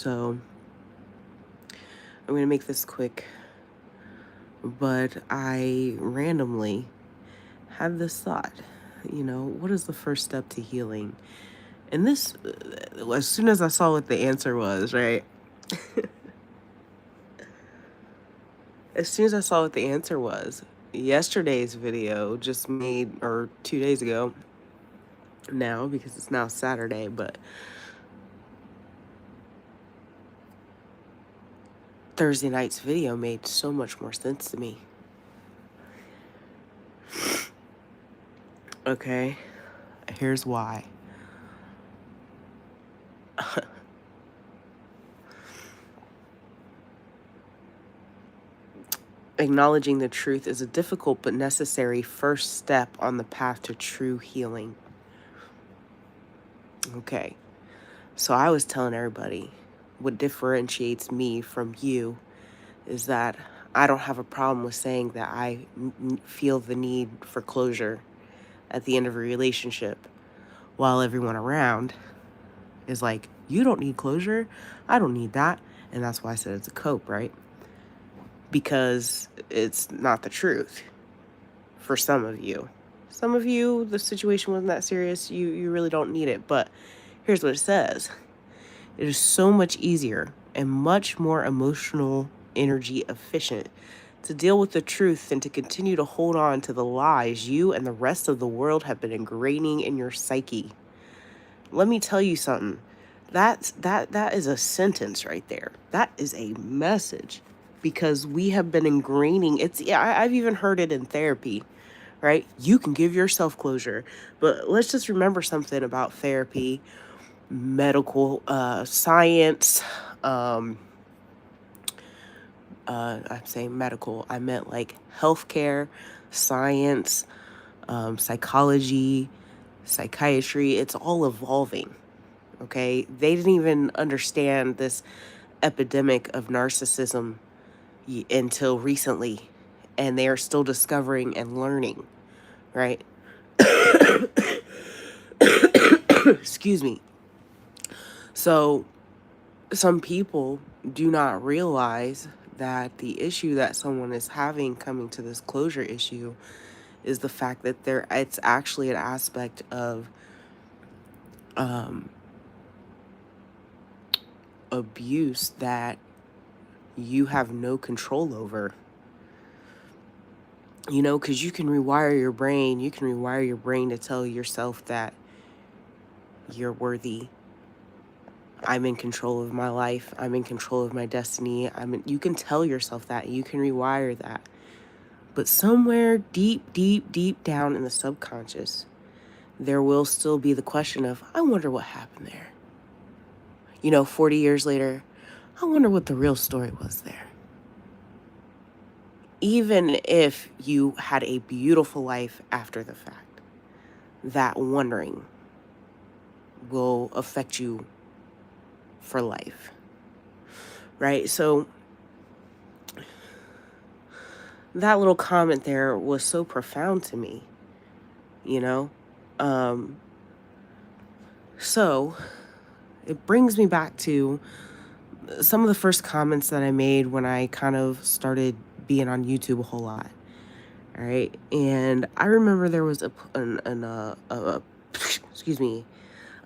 So I'm going to make this quick, but I randomly had this thought, what is the first step to healing? And this, as soon as I saw what the answer was, right? As soon as I saw what the answer was, yesterday's video just made, or 2 days ago now, because it's now Saturday, but Thursday night's video made so much more sense to me. Okay, here's why. Acknowledging the truth is a difficult but necessary first step on the path to true healing. Okay, so I was telling everybody what differentiates me from you is that I don't have a problem with saying that I feel the need for closure at the end of a relationship, while everyone around is like, you don't need closure, I don't need that. And that's why I said it's a cope, right? Because it's not the truth for some of you. Some of you, the situation wasn't that serious, you really don't need it. But here's what it says. It is so much easier and much more emotional energy efficient to deal with the truth than to continue to hold on to the lies you and the rest of the world have been ingraining in your psyche. Let me tell you something. That is a sentence right there. That is a message, because we have been ingraining. I've even heard it in therapy, right? You can give yourself closure, but let's just remember something about therapy, medical science. I'm saying medical. I meant like healthcare, science, psychology, psychiatry. It's all evolving. Okay, they didn't even understand this epidemic of narcissism until recently, and they are still discovering and learning, right? Excuse me. So some people do not realize that the issue that someone is having coming to this closure issue is the fact that it's actually an aspect of abuse that you have no control over. Because you can rewire your brain. You can rewire your brain to tell yourself that you're worthy. I'm in control of my life. I'm in control of my destiny. You can tell yourself that. You can rewire that. But somewhere deep, deep, deep down in the subconscious, there will still be the question of, I wonder what happened there. 40 years later, I wonder what the real story was there. Even if you had a beautiful life after the fact, that wondering will affect you for life, right? So that little comment there was so profound to me, so it brings me back to some of the first comments that I made when I kind of started being on YouTube a whole lot. All right. And I remember there was a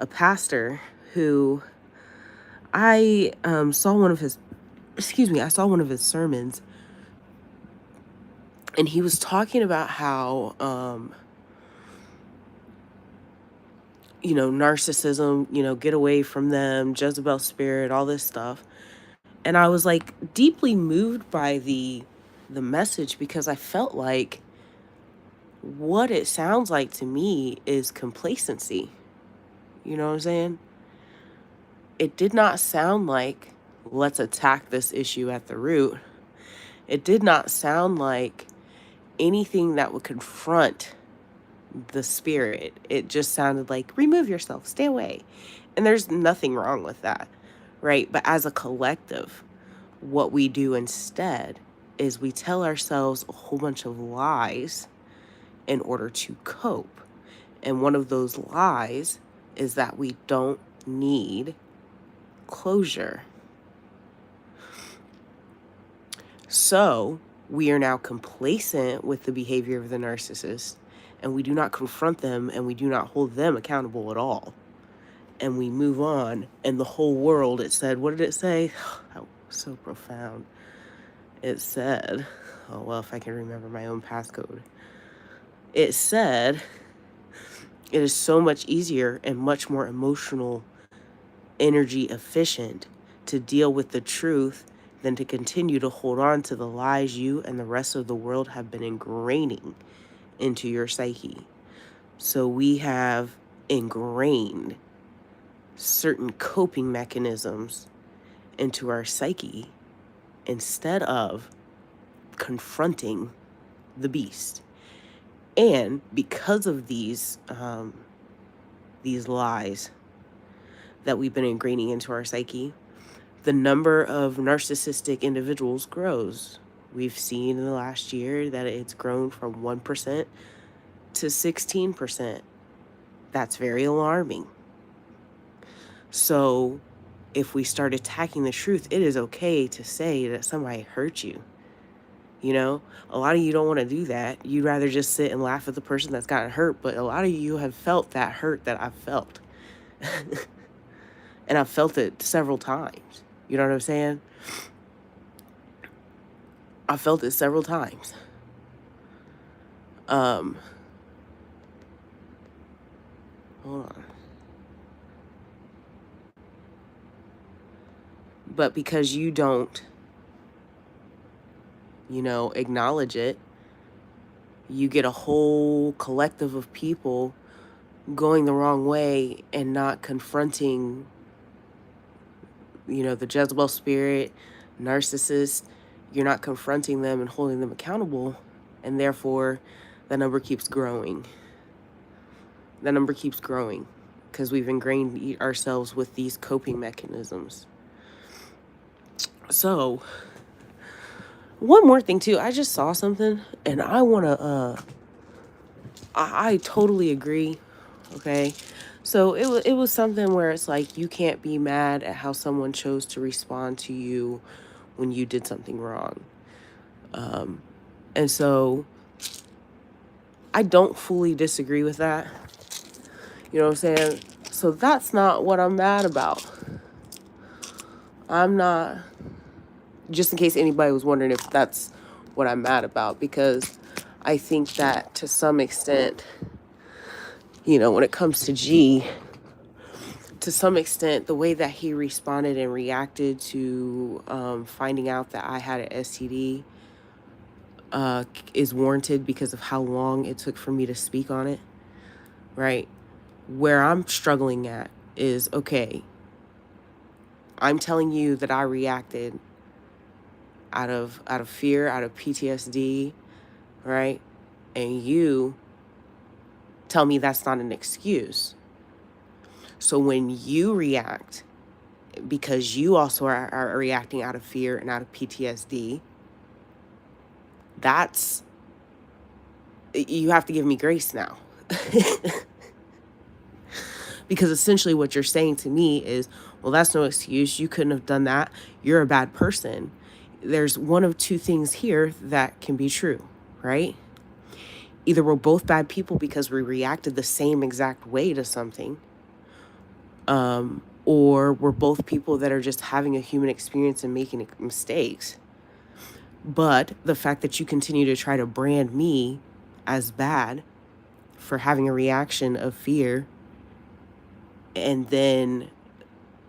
pastor who I saw one of his sermons, and he was talking about how narcissism, get away from them, Jezebel spirit, all this stuff. And I was like deeply moved by the message, because I felt like what it sounds like to me is complacency. You know what I'm saying? It did not sound like, let's attack this issue at the root. It did not sound like anything that would confront the spirit. It just sounded like, remove yourself, stay away. And there's nothing wrong with that, right? But as a collective, what we do instead is we tell ourselves a whole bunch of lies in order to cope. And one of those lies is that we don't need closure. So we are now complacent with the behavior of the narcissist, and we do not confront them, and we do not hold them accountable at all. And we move on, and the whole world, it said, what did it say? That was so profound. It said, oh, well, if I can remember my own passcode. It said, it is so much easier and much more emotional, energy efficient to deal with the truth than to continue to hold on to the lies you and the rest of the world have been ingraining into your psyche. So we have ingrained certain coping mechanisms into our psyche instead of confronting the beast. And because of these lies that we've been ingraining into our psyche, the number of narcissistic individuals grows. We've seen in the last year that it's grown from 1% to 16%. That's very alarming. So if we start attacking the truth, it is okay to say that somebody hurt you. You know, a lot of you don't want to do that. You'd rather just sit and laugh at the person that's gotten hurt. But a lot of you have felt that hurt that I've felt. And I've felt it several times. You know what I'm saying? I felt it several times. Hold on. But because you don't, acknowledge it, you get a whole collective of people going the wrong way and not confronting, the Jezebel spirit, narcissist. You're not confronting them and holding them accountable, and therefore the number keeps growing. The number keeps growing because we've ingrained ourselves with these coping mechanisms. So, one more thing too, I just saw something and I want to, I totally agree. Okay. So it was something where it's like, you can't be mad at how someone chose to respond to you when you did something wrong. And so I don't fully disagree with that. You know what I'm saying? So that's not what I'm mad about. I'm not, just in case anybody was wondering if that's what I'm mad about, because I think that to some extent, when it comes to G, to some extent, the way that he responded and reacted to finding out that I had an STD is warranted because of how long it took for me to speak on it, right? Where I'm struggling at is, okay, I'm telling you that I reacted out of fear, out of PTSD, right? And you tell me that's not an excuse. So when you react, because you also are reacting out of fear and out of PTSD, you have to give me grace now. Because essentially what you're saying to me is, well, that's no excuse. You couldn't have done that. You're a bad person. There's one of two things here that can be true, right? Either we're both bad people because we reacted the same exact way to something, or we're both people that are just having a human experience and making mistakes. But the fact that you continue to try to brand me as bad for having a reaction of fear, and then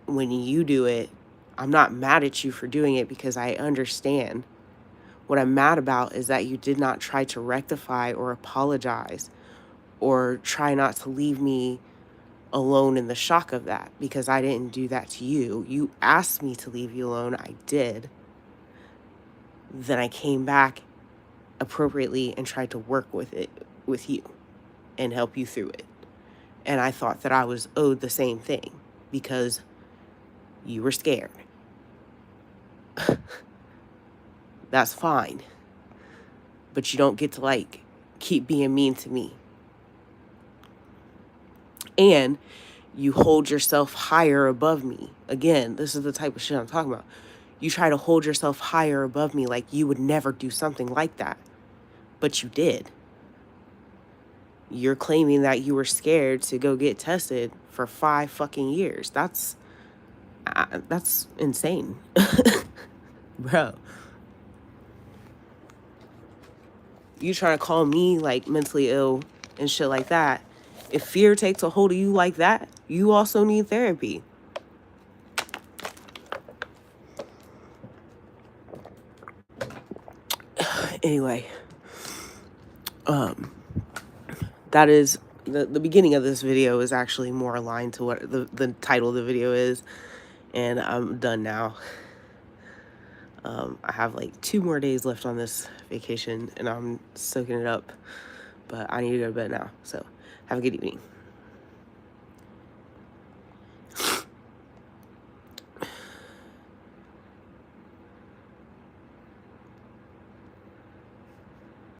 when you do it, I'm not mad at you for doing it because I understand. What I'm mad about is that you did not try to rectify or apologize or try not to leave me alone in the shock of that, because I didn't do that to you. You asked me to leave you alone. I did. Then I came back appropriately and tried to work with you and help you through it. And I thought that I was owed the same thing because you were scared. That's fine. But you don't get to keep being mean to me. And you hold yourself higher above me. Again, this is the type of shit I'm talking about. You try to hold yourself higher above me like you would never do something like that. But you did. You're claiming that you were scared to go get tested for 5 fucking years. That's insane. Bro, you trying to call me like mentally ill and shit like that. If fear takes a hold of you like that, you also need therapy. Anyway, that is the beginning of this video is actually more aligned to what the title of the video is, and I'm done now. I have like 2 more days left on this vacation and I'm soaking it up, but I need to go to bed now. So have a good evening.